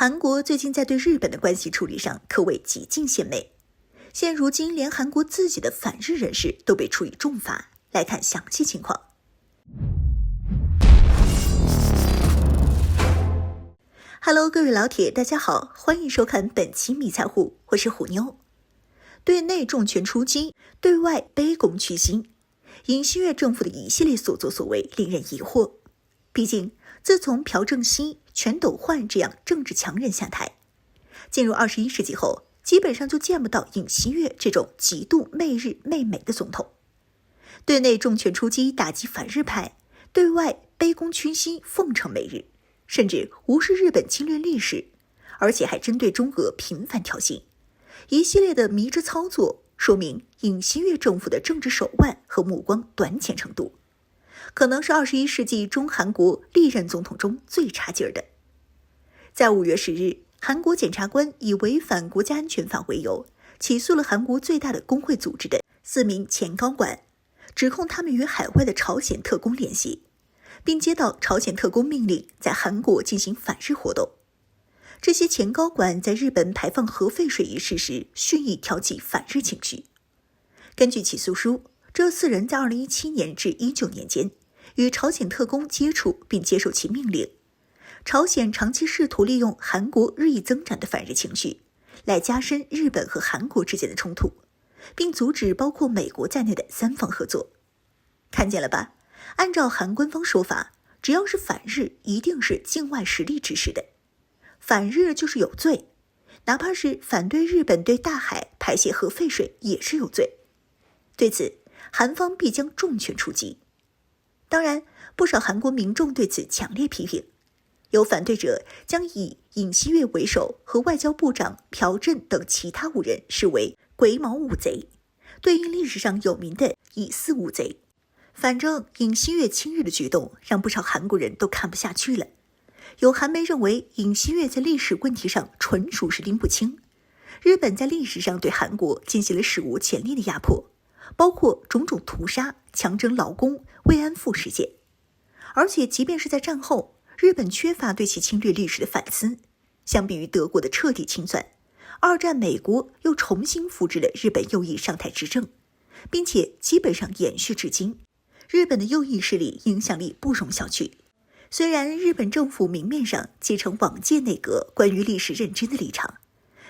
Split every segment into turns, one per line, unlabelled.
韩国最近在对日本的关系处理上可谓几近献媚，现如今连韩国自己的反日人士都被处以重罚。来看详细情况。Hello， 各位老铁，大家好，欢迎收看本期迷财户，我是虎妞。对内重拳出击，对外卑躬屈膝，尹锡悦政府的一系列所作所为令人疑惑。毕竟，自从朴正熙、全斗焕这样政治强人下台，进入21世纪后，基本上就见不到尹锡悦这种极度媚日媚美的总统。对内重拳出击，打击反日派；对外卑躬屈膝，奉承美日，甚至无视日本侵略历史，而且还针对中俄频繁挑衅。一系列的迷之操作，说明尹锡悦政府的政治手腕和目光短浅程度，可能是21世纪中韩国历任总统中最差劲儿的。在5月10日，韩国检察官以违反国家安全法为由，起诉了韩国最大的工会组织的4名前高管，指控他们与海外的朝鲜特工联系，并接到朝鲜特工命令在韩国进行反日活动。这些前高管在日本排放核废水一事时蓄意挑起反日情绪。根据起诉书，这4人在2017年至19年间与朝鲜特工接触并接受其命令。朝鲜长期试图利用韩国日益增长的反日情绪，来加深日本和韩国之间的冲突，并阻止包括美国在内的3方合作。看见了吧？按照韩官方说法，只要是反日，一定是境外势力指使的。反日就是有罪，哪怕是反对日本对大海排泄核废水也是有罪。对此，韩方必将重拳出击。当然，不少韩国民众对此强烈批评，有反对者将以尹锡悦为首和外交部长朴正等其他5人视为鬼毛五贼，对应历史上有名的以四五贼。反正尹锡悦亲日的举动让不少韩国人都看不下去了。有韩媒认为尹锡悦在历史问题上纯属是拎不清，日本在历史上对韩国进行了史无前例的压迫，包括种种屠杀、强征劳工、慰安妇事件。而且即便是在战后，日本缺乏对其侵略历史的反思，相比于德国的彻底清算，二战美国又重新复制了日本右翼上台执政，并且基本上延续至今。日本的右翼势力影响力不容小觑。虽然日本政府明面上继承往届内阁关于历史认真的立场，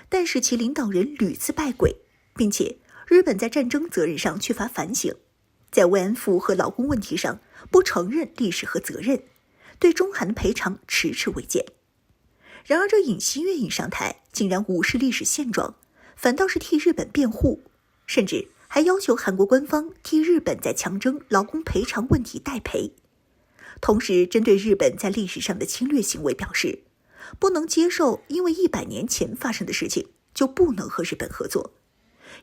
但是其领导人屡次败轨，并且日本在战争责任上缺乏反省，在慰安妇和劳工问题上不承认历史和责任，对中韩的赔偿迟迟未见。然而这尹锡悦一上台，竟然无视历史现状，反倒是替日本辩护，甚至还要求韩国官方替日本在强征劳工赔偿问题代赔。同时针对日本在历史上的侵略行为表示，不能接受因为100年前发生的事情就不能和日本合作，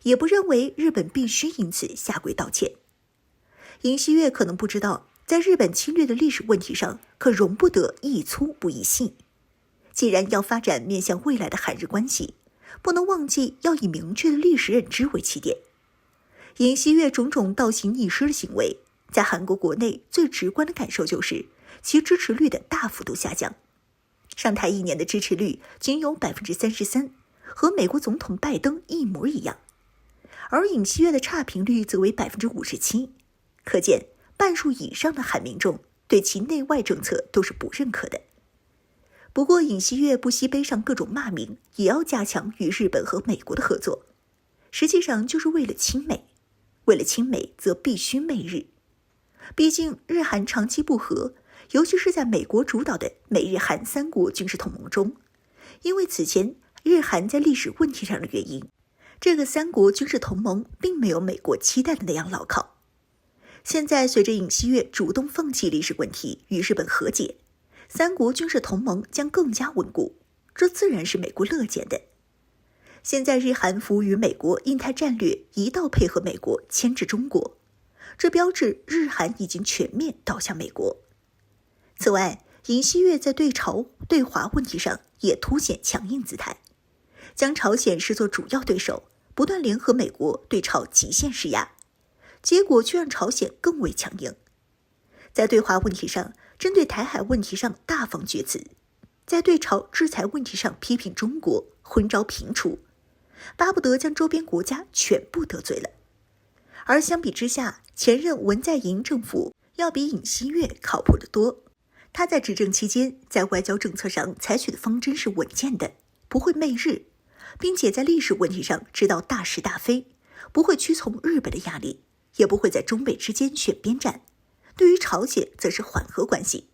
也不认为日本必须因此下跪道歉。尹锡悦可能不知道，在日本侵略的历史问题上可容不得一粗不一细。既然要发展面向未来的韩日关系，不能忘记要以明确的历史认知为起点。尹锡悦种种倒行逆施的行为，在韩国国内最直观的感受就是其支持率的大幅度下降。上台1年的支持率仅有 33%， 和美国总统拜登一模一样。而尹锡悦的差评率则为 57%， 可见半数以上的韩民众对其内外政策都是不认可的。不过尹锡悦不惜背上各种骂名，也要加强与日本和美国的合作，实际上就是为了亲美。为了亲美，则必须媚日。毕竟日韩长期不和，尤其是在美国主导的美日韩3国军事同盟中，因为此前日韩在历史问题上的原因，这个3国军事同盟并没有美国期待的那样牢靠。现在随着尹锡悦主动放弃历史问题与日本和解，3国军事同盟将更加稳固，这自然是美国乐见的。现在日韩服务于美国印太战略一道配合美国牵制中国，这标志日韩已经全面倒向美国。此外，尹锡悦在对朝对华问题上也凸显强硬姿态，将朝鲜视作主要对手，不断联合美国对朝极限施压，结果却让朝鲜更为强硬。在对华问题上，针对台海问题上大放厥词，在对朝制裁问题上批评中国，昏招频出，巴不得将周边国家全部得罪了。而相比之下，前任文在寅政府要比尹锡悦靠谱得多。他在执政期间，在外交政策上采取的方针是稳健的，不会媚日，并且在历史问题上知道大是大非，不会屈从日本的压力，也不会在中美之间选边站。对于朝鲜，则是缓和关系。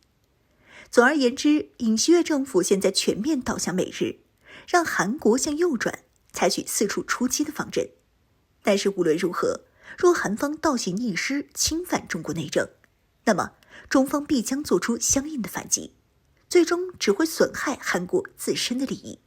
总而言之，尹锡悦政府现在全面倒向美日，让韩国向右转，采取四处出击的方针。但是无论如何，若韩方倒行逆施，侵犯中国内政，那么中方必将做出相应的反击，最终只会损害韩国自身的利益。